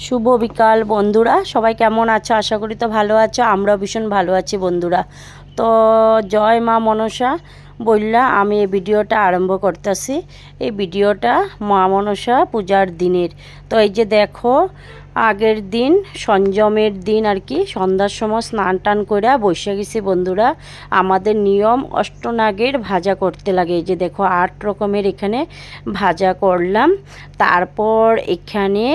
শুভ বিকাল বন্ধুরা, সবাই কেমন আছো? আশা করি তো ভালো আছো। আমরাও ভীষণ ভালো আছি বন্ধুরা। তো জয় মা মনসা বললা আমি এই ভিডিওটা আরম্ভ করতেছি। এই ভিডিওটা মা মনসা পূজার দিনের। তো এই যে দেখো, আগের দিন সঞ্জমের দিন আর কি সন্ধ্যার সময় স্নান টান করে বসে গেছি বন্ধুরা। আমাদের নিয়ম অষ্টনাগের ভাজা করতে লাগে। এই যে দেখো 8 রকমের এখানে ভাজা করলাম। তারপর এখানে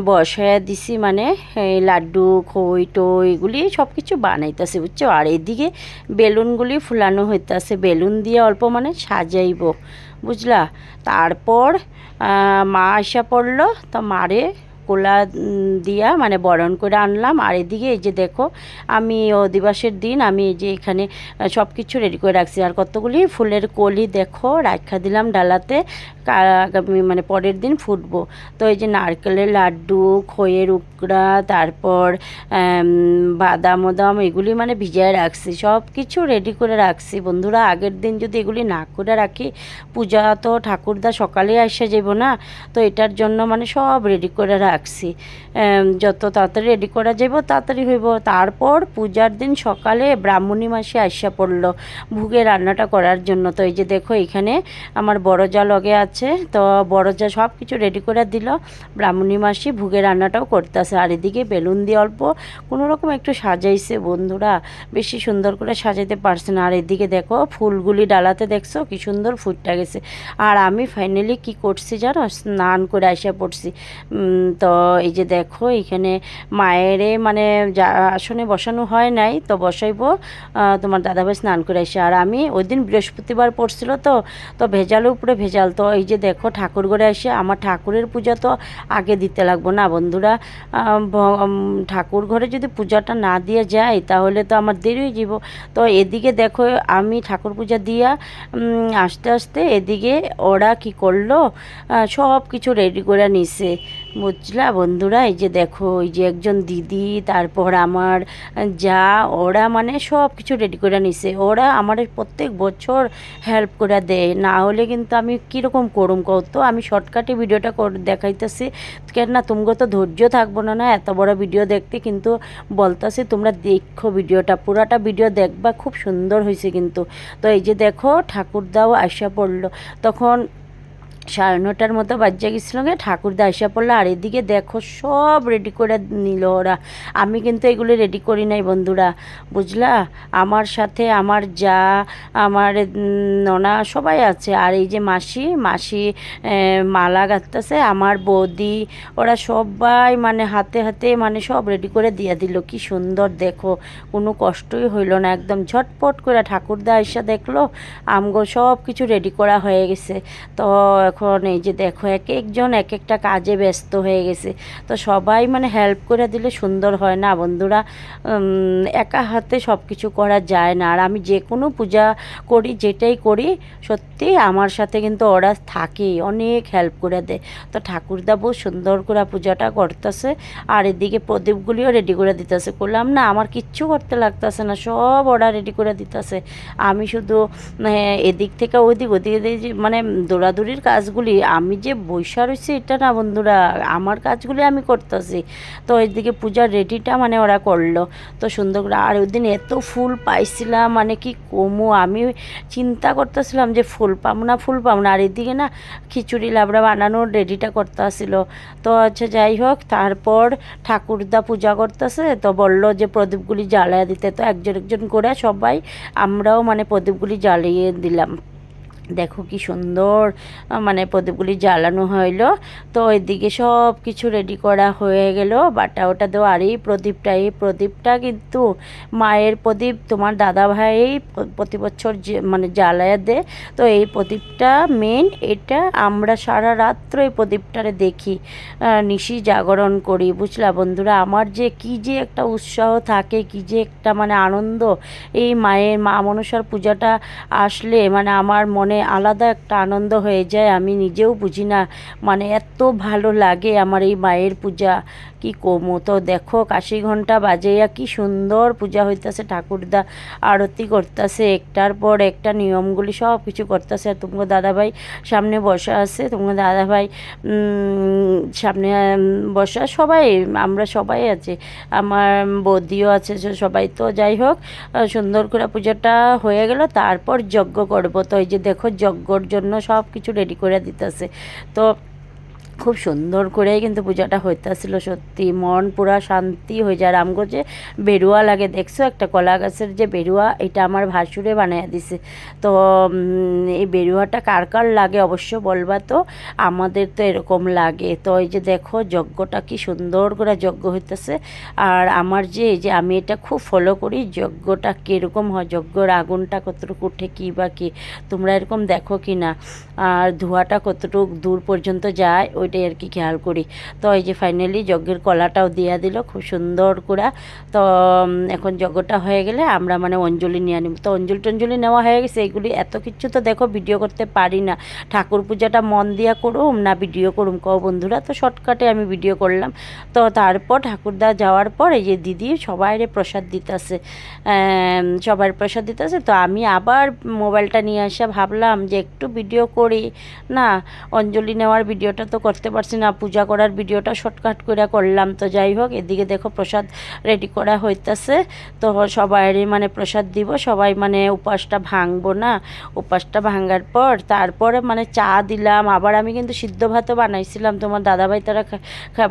বসায় দিছি, মানে লাড্ডু খই টই এগুলি সব কিছু বানাইতেছে বুঝছো। আর এদিকে বেলুনগুলি ফুলানো হইতেছে, বেলুন দিয়ে অল্প মানে সাজাইব বুঝলা। তারপর মা আসা পড়লো, তো মারে কোলা দিয়া মানে বরণ করে আনলাম। আর এদিকে এই যে দেখো, আমি অধিবাসের দিন আমি এই যে এখানে সব কিছু রেডি করে রাখছি। আর কতগুলি ফুলের কলি দেখো রাখা দিলাম ডালাতে, আগামী মানে পরের দিন ফুটবো। তো এই যে নারকেলের লাড্ডু, খইয়ের উকড়া, তারপর বাদাম ওদাম এগুলি মানে ভিজায় রাখছি, সব কিছু রেডি করে রাখছি বন্ধুরা। আগের দিন যদি এগুলি না করে রাখি, পূজা তো ঠাকুরদা সকালে আসে যাব না, তো এটার জন্য মানে সব রেডি করে রাখছি। যত তাড়াতাড়ি রেডি করা যাব তাড়াতাড়ি হইব। তারপর পূজার দিন সকালে ব্রাহ্মণী মাসি আসা পড়লো ভুগে রান্নাটা করার জন্য। তো এই যে দেখো এখানে আমার বড় যা লগে আছে, তো বড় যা সব কিছু রেডি করে দিল। ব্রাহ্মণী মাসি ভুগে রান্নাটাও করতেছে। আর এদিকে বেলুন দিয়ে অল্প কোনো রকম একটু সাজাইছে বন্ধুরা, বেশি সুন্দর করে সাজাইতে পারছে না। আর এদিকে দেখো ফুলগুলি ডালাতে দেখছো কি সুন্দর ফুটটা গেছে। আর আমি ফাইনালি কি করছি জানো, স্নান করে আসা পড়ছি। তো এই যে দেখো এখানে মায়েরে মানে আসনে বসানো হয় নাই, তো বসাইবো তোমার দাদাভাই স্নান করে আসে। আর আমি ওই দিন বৃহস্পতিবার পড়ছিল, তো ভেজালের উপরে ভেজাল। তো এই যে দেখো ঠাকুর ঘরে এসে আমার ঠাকুরের পূজা তো আগে দিতে লাগবো না বন্ধুরা। ঠাকুর ঘরে যদি পূজাটা না দিয়ে যায় তাহলে তো আমার দেরি হয়ে যাব। তো এদিকে দেখো আমি ঠাকুর পূজা দিয়া আস্তে আস্তে এদিকে ওরা কি করলো, সব কিছু রেডি করে নিছে বুঝলা বন্ধুরা। এই যে দেখো এই যে একজন দিদি, তারপর আমার যা, ওরা মানে সব কিছু রেডি করে নিছে। ওরা আমার প্রত্যেক বছর হেল্প করে দেয়, না হলে কিন্তু আমি কীরকম করুম কত। আমি শর্টকাটে ভিডিওটা দেখাইতেছি কেন না, তোমরা তো ধৈর্য থাকবো না এত বড় ভিডিও দেখতে। কিন্তু বলতেছি তোমরা দেখো ভিডিওটা, পুরাটা ভিডিও দেখবা, খুব সুন্দর হয়েছে কিন্তু। তো এই যে দেখো ঠাকুরদাও আসা পড়লো, তখন 9:30 মতো বাজ্যা গেছিলো গে, ঠাকুরদা আসা পড়লো। আর এদিকে দেখো সব রেডি করে নিল ওরা। আমি কিন্তু এগুলো রেডি করি নাই বন্ধুরা বুঝলা। আমার সাথে আমার যা, আমার ননা সবাই আছে। আর এই যে মাসি মালা গাঁথতেছে, আমার বৌদি, ওরা সবাই মানে হাতে হাতে মানে সব রেডি করে দিয়ে দিল। কি সুন্দর দেখো, কোনো কষ্টই হইল না, একদম ঝটপট করে ঠাকুরদা এসে দেখলো আমগো সব কিছু রেডি করা হয়ে গেছে। তো এখন এই যে দেখো এক একজন এক একটা কাজে ব্যস্ত হয়ে গেছে। তো সবাই মানে হেল্প করে দিলে সুন্দর হয় না বন্ধুরা, একা হাতে সব কিছু করা যায় না। আর আমি যে কোনো পূজা করি, যেটাই করি, সত্যি আমার সাথে কিন্তু ওরা থাকে, অনেক হেল্প করে দেয়। তো ঠাকুরদা বহু সুন্দর করে পূজাটা করতেছে। আর এদিকে প্রদীপগুলিও রেডি করে দিতেছে। করলাম না আমার কিচ্ছু করতে লাগতেছে না, সব ওরা রেডি করে দিতেছে। আমি শুধু এদিক থেকে ওদিক মানে দৌড়াদৌড়ির কাজগুলি, আমি যে বৈশা রয়েছি এটা না বন্ধুরা, আমার কাজগুলি আমি করতেছি। তো এইদিকে পূজার রেডিটা মানে ওরা করলো তো সুন্দর করে। আর ওই দিন এত ফুল পাইছিলাম মানে কি কমু, আমি চিন্তা করতেছিলাম যে ফুল পাবো না। আর এদিকে না খিচুড়ি লাবড়া বানানোর রেডিটা করতে আসছিল। তো আচ্ছা যাই হোক, তারপর ঠাকুরদা পূজা করতেছে, তো বললো যে প্রদীপগুলি জ্বালিয়ে দিতে। তো একজন একজন করে সবাই আমরাও মানে প্রদীপগুলি জ্বালিয়ে দিলাম। দেখো কি সুন্দর মানে প্রদীপগুলি জ্বালানো হইলো। তো এদিকে সব কিছু রেডি করা হয়ে গেল, বাটা ওটা দেওয়া। আর এই প্রদীপটা কিন্তু মায়ের প্রদীপ, তোমার দাদা ভাই প্রতি বছর মানে জ্বালায় দেয়। তো এই প্রদীপটা মেন, এটা আমরা সারা রাত্র এই প্রদীপটারে দেখি, নিশি জাগরণ করি বুঝলা বন্ধুরা। আমার যে কি যে একটা উৎসাহ থাকে, কি যে একটা মানে আনন্দ, এই মা মনসার পূজাটা আসলে মানে আমার মনে মানে আলাদা একটা আনন্দ হয়ে যায়, আমি নিজেও বুঝি না, মানে এত ভালো লাগে আমার এই মায়ের পূজা কি কমু। তো দেখো কাশি ঘন্টা বাজাইয়া কি সুন্দর পূজা হইতেছে, ঠাকুরদা আরতি করতেছে, একটার পর একটা নিয়মগুলি সব কিছু করতেছে। আর তোমার দাদাভাই সামনে বসা আছে, তোমার দাদাভাই সামনে বসা, সবাই আমরা সবাই আছে, আমার বৌদিও আছে, সবাই। তো যাই হোক সুন্দর করে পূজাটা হয়ে গেল, তারপর যজ্ঞ করবো। তো এই যে দেখো যজ্ঞর জন্য সব কিছু রেডি করে দিতেছে। তো খুব সুন্দর করে কিন্তু পূজাটা হইতেছিল, সত্যি মন পুরা শান্তি হয়ে যায়। আমগো যে বেরুয়া লাগে দেখছো, একটা কলা গাছের যে বেরুয়া, এটা আমার ভাসুরে বানাইয়া দিছে। তো এই বেরুয়াটা কার কার লাগে অবশ্য বলবা। তো আমাদের তো এরকম লাগে। তো এই যে দেখো যজ্ঞটা কি সুন্দর করে যজ্ঞ হইতেছে। আর আমার যে এই যে আমি এটা খুব ফলো করি, যজ্ঞটা কীরকম হয়, যজ্ঞর আগুনটা কতটুকু উঠে কী বা কী, তোমরা এরকম দেখো কি না, আর ধোঁয়াটা কতটুকু দূর পর্যন্ত যায় ওইটাই আর কি খেয়াল করি। তো এই যে ফাইনালি যজ্ঞের কলাটাও দিয়া দিল খুব সুন্দর করে। তো এখন যজ্ঞটা হয়ে গেলে আমরা মানে অঞ্জলি নিয়ে নিব। তো অঞ্জলি নেওয়া হয়ে গেছে। এগুলি এত কিছু তো দেখো ভিডিও করতে পারি না, ঠাকুর পূজাটা মন দিয়া করুম না ভিডিও করুম কও বন্ধুরা। তো শর্টকাটে আমি ভিডিও করলাম। তো তারপর ঠাকুরদা যাওয়ার পর এই যে দিদি সবাইরে প্রসাদ দিতেছে, সবার প্রসাদ দিতেছে। তো আমি আবার মোবাইলটা নিয়ে আসা ভাবলাম যে একটু ভিডিও করি না, অঞ্জলি নেওয়ার ভিডিওটা তো করতে পারছি না, পূজা করার ভিডিওটা শর্টকাট করে করলাম। তো যাই হোক এদিকে দেখো প্রসাদ রেডি করা হইতেছে। তো সবাইরই মানে প্রসাদ দিব, সবাই মানে উপাসটা ভাঙবো না, উপাসটা ভাঙার পর তারপরে মানে চা দিলাম। আবার আমি কিন্তু সিদ্ধ ভাতও বানাইছিলাম, তোমার দাদাভাই তারা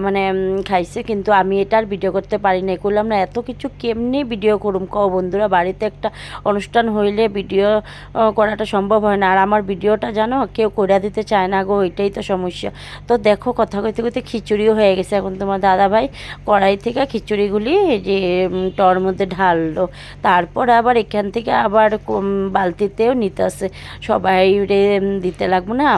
মানে খাইছে, কিন্তু আমি এটার ভিডিও করতে পারি না। করলাম না, এত কিছু কেমনি ভিডিও করুম কও বন্ধুরা, বাড়িতে একটা অনুষ্ঠান হইলে ভিডিও করাটা সম্ভব হয় না। আর আমার ভিডিওটা জানো কেউ করে দিতে চায় না গো, এটাই তো সমস্যা। তো দেখো কথা কইতে কইতে খিচুড়িও হয়ে গেছে। এখন তোমার দাদাভাই কড়াই থেকে খিচুড়িগুলি যে টর মধ্যে ঢাললো, তারপর আবার এখান থেকে আবার বালতিতেও নিতে আসে, সবাই রে দিতে লাগবো না,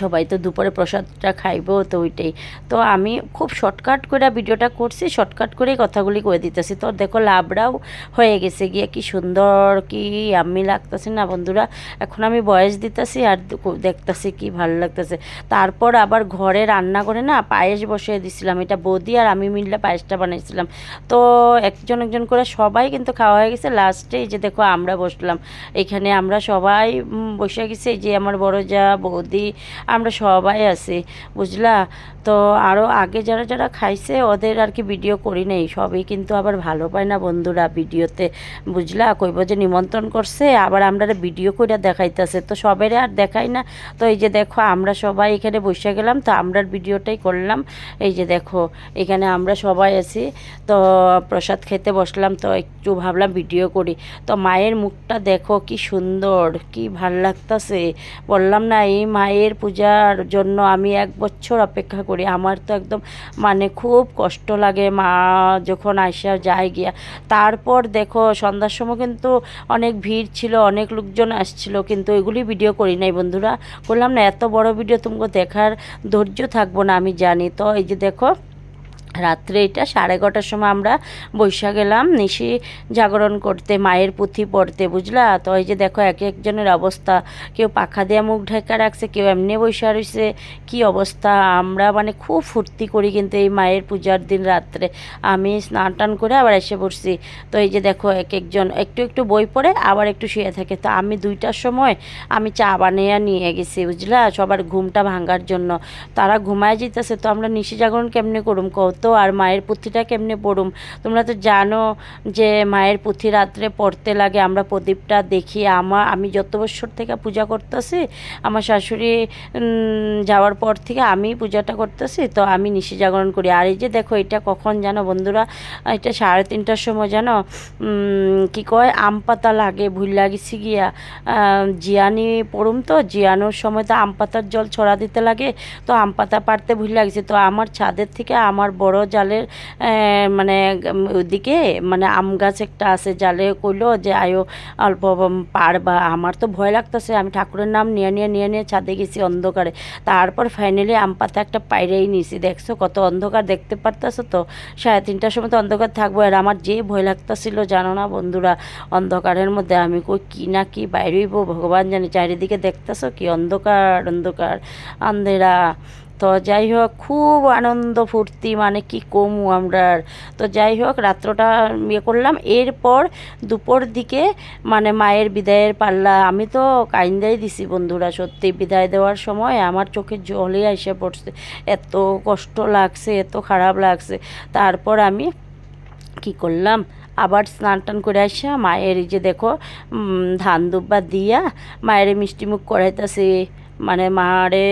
সবাই তো দুপুরে প্রসাদটা খাইবো, তো ওইটাই। তো আমি খুব শর্টকাট করে ভিডিওটা করছি, শর্টকাট করেই কথাগুলি করে দিতেছি। তো দেখো লাবড়াও হয়ে গেছে গিয়ে, কি সুন্দর কি আমি লাগতেছে না বন্ধুরা। এখন আমি বয়স দিতেছি আর দেখতেছি কি ভালো লাগতেছে। তারপর আবার ঘরে রান্না করে না পায়েস বসিয়ে দিছিলাম, এটা বৌদি আর আমি মিললে পায়েসটা বানাইছিলাম। তো একজন একজন করে সবাই কিন্তু খাওয়া হয়ে গেছে। লাস্টে এই যে দেখো আমরা বসলাম, এখানে আমরা সবাই বসে গেছি, এই যে আমার বড় যা বৌদি আমরা সবাই আছি, বুঝলা। তো আরও আগে যারা যারা খাইছে ওদের আর কি ভিডিও করি নাই, সবই কিন্তু আবার ভালো পায় না বন্ধুরা ভিডিওতে, বুঝলা। কইব যে নিমন্ত্রণ করছে আবার আমরা ভিডিও করে দেখাইতেছে, তো সবেরে আর দেখাই না। তো এই যে দেখো আমরা সবাই এখানে বসে গেলাম, তো আমরার ভিডিওটাই করলাম। এই যে দেখো এখানে আমরা সবাই আছি, তো প্রসাদ খেতে বসলাম, তো একটু ভাবলাম ভিডিও করি। তো মায়ের মুখটা দেখো কি সুন্দর, কি ভাল লাগতেছে, বললাম না এই মায়ের পূজার জন্য আমি 1 বছর অপেক্ষা করি। আমার তো একদম মানে খুব কষ্ট লাগে মা যখন আসা যায় গিয়া। তারপর দেখো সন্ধ্যার সময় কিন্তু অনেক ভিড় ছিল, অনেক লোকজন আসছিল, কিন্তু এগুলি ভিডিও করি নাই বন্ধুরা। বললাম না এত বড় ভিডিও তোমাকে দেখার ধৈর্য থাকবো না আমি জানি। তো এই যে দেখো রাত্রে এটা 11:30টার সময় আমরা বৈশা গেলাম নিশি জাগরণ করতে, মায়ের পুঁথি পড়তে, বুঝলা। তো এই যে দেখো এক একজনের অবস্থা, কেউ পাখা দিয়ে মুখ ঢাকা রাখছে, কেউ এমনি বৈশা রয়েছে, কি অবস্থা। আমরা মানে খুব ফুর্তি করি কিন্তু এই মায়ের পূজার দিন রাত্রে। আমি স্নান টান করে আবার এসে পড়ছি। তো এই যে দেখো এক একজন একটু একটু বই পড়ে আবার একটু শুয়ে থাকে। তো আমি 2টার সময় আমি চা বানিয়ে নিয়ে গেছি, বুঝলা, সবার ঘুমটা ভাঙার জন্য। তারা ঘুমায় যেতেছে, তো আমরা নিশি জাগরণ কেমনে করুম কত, আর মায়ের পুঁথিটা কেমনে পড়ুম। তোমরা তো জানো যে মায়ের পুঁথি রাত্রে পড়তে লাগে। আমরা প্রদীপটা দেখি, আমি যত বছর থেকে পূজা করতেছি, আমার শাশুড়ি যাওয়ার পর থেকে আমি পূজাটা করতেছি, তো আমি নিশি জাগরণ করি। আর এই যে দেখো এটা কখন জানো বন্ধুরা, এটা 3:30টার সময় জানো কি কয় আম পাতা লাগে, ভুল লাগিছি গিয়া জিয়ানি পড়ুম। তো জিয়ানোর সময় তো আম পাতার জল ছড়া দিতে লাগে, তো আম পাতা পাড়তে ভুল লাগিছে। তো আমার ছাদের থেকে আমার বড় বড় জালের মানে ওইদিকে মানে আম গাছ একটা আছে, জালে কইলো যে আয়ো অল্প পারবা। আমার তো ভয় লাগতেছে, আমি ঠাকুরের নাম নিয়ে নিয়ে ছাদে গেছি অন্ধকারে। তারপর ফাইনালি আম পাতা একটা পাইরেই নিয়েছি। দেখছো কত অন্ধকার, দেখতে পারতেছো তো 3:30টার সময় তো অন্ধকার থাকবো। আর আমার যে ভয় লাগতেছিল জানো না বন্ধুরা, অন্ধকারের মধ্যে আমি কই কি না কি বাইরেইব ভগবান জানে। চারিদিকে দেখতেছো কি অন্ধকার অন্ধকার আন্ধেরা। তো যাই হোক খুব আনন্দ ফুর্তি মানে কি কমু আমরার। তো যাই হোক রাত্রটা করলাম। এরপর দুপুর দিকে মানে মায়ের বিদায়ের পাল্লা। আমি তো কাইন্দাই দিছি বন্ধুরা, সত্যি বিদায় দেওয়ার সময় আমার চোখে জলে এসে পড়ছে, এত কষ্ট লাগছে, এত খারাপ লাগছে। তারপর আমি কি করলাম, আবার স্নান টান করে আসা মায়ের এই যে দেখো ধান দুব্বা দিয়া মায়ের মিষ্টিমুখ করাইতেছে, মানে মারে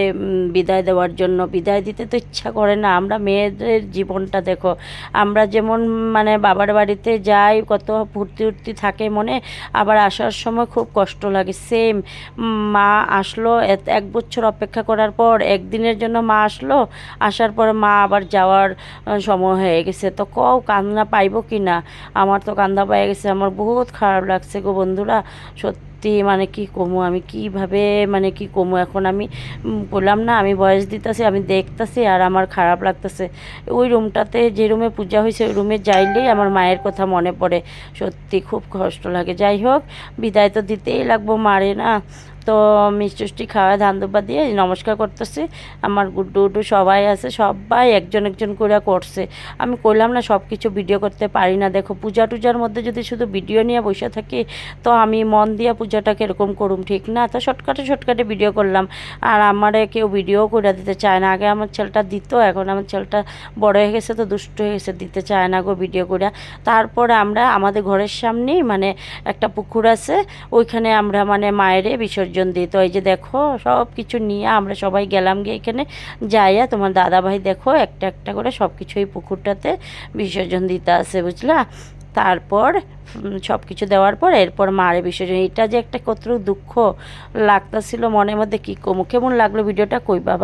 বিদায় দেওয়ার জন্য। বিদায় দিতে তো ইচ্ছা করে না, আমরা মেয়েদের জীবনটা দেখো, আমরা যেমন মানে বাবার বাড়িতে যাই কত ফুর্তি উর্তি থাকে মনে, আবার আসার সময় খুব কষ্ট লাগে। সেম মা আসলো 1 বছর অপেক্ষা করার পর একদিনের জন্য মা আসলো, আসার পরে মা আবার যাওয়ার সময় হয়ে গেছে। তো কও কান্না পাইব কি না, আমার তো কান্দা পাই গেছে, আমার বহুত খারাপ লাগছে গো বন্ধুরা সত্যি। মানে কি কমু আমি, কিভাবে মানে কি কমু এখন আমি বললাম না আমি ভয়েস দিতেছি, আমি দেখতেছি আর আমার খারাপ লাগতেছে। ওই রুমটাতে যে রুমে পূজা হয়েছে ওই রুমে যাইলেই আমার মায়ের কথা মনে পড়ে, সত্যি খুব কষ্ট লাগে। যাই হোক বিদায় তো দিতেই লাগবো মারে না। তো মিষ্টি খাওয়া ধান দুব্বা দিয়ে নমস্কার করতেছি। আমার গুড্ডু উড্ডু সবাই আছে, সবাই একজন একজন করে করছে। আমি করলাম না সব কিছু ভিডিও করতে পারি না। দেখো পূজা টুজার মধ্যে যদি শুধু ভিডিও নিয়ে বসে থাকি তো আমি মন দিয়ে পূজাটা কীরকম করুম, ঠিক না? তো শর্টকাটে ভিডিও করলাম। আর আমারে কেউ ভিডিও করে দিতে চায় না। আগে আমার ছেলেটা দিত, এখন আমার ছেলেটা বড় হয়ে গেছে তো দুষ্ট হয়ে গেছে, দিতে চায় না গো ভিডিও করে। তারপরে আমরা আমাদের ঘরের সামনেই মানে একটা পুকুর আছে, ওইখানে আমরা মানে মায়েরে বিসর্জন দিই। তো এই যে দেখো সব কিছু নিয়ে আমরা সবাই গেলাম গিয়ে এখানে যাইয়া, তোমার দাদা ভাই দেখো একটা একটা করে সব কিছু এই পুকুরটাতে বিসর্জন দিতে আছে, বুঝলা? তারপর সব কিছু দেওয়ার পর এরপর মারে বিসর্জন। এটা যে একটা কত দুঃখ লাগতাছিল মনের মধ্যে, কি কমু, কেমন লাগলো ভিডিওটা কই বাবা।